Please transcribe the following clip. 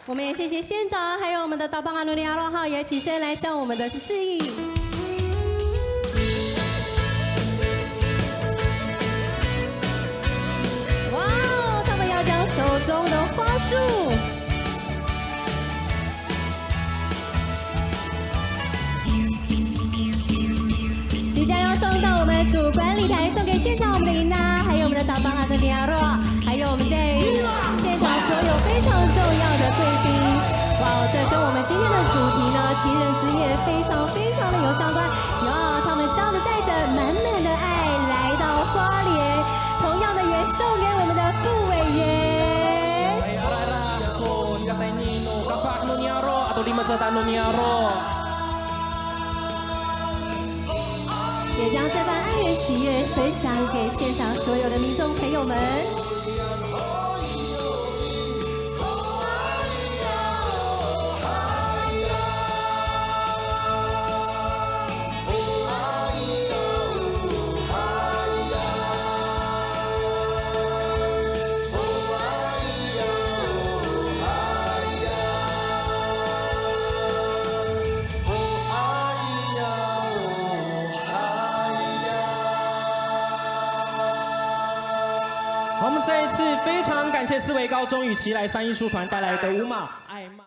我们也谢谢县长，还有我们的大邦阿努利阿洛号也起身来向我们的致意。哇哦，他们要将手中的花束。 即将要送到我们主管理台，送给现场我们的伊娜，还有我们的大邦阿德里亚洛，还有我们在现场所有非常重要的贵宾。哇，这跟我们今天的主题呢，情人之夜非常的有相关。他们这样子带着满满的爱来到花莲，同样的也送给我们的副委员。 也将这份爱与喜悦分享给现场所有的民众朋友们。好，我们再一次非常感谢四维高中与奇来山艺术团带来的舞马爱骂。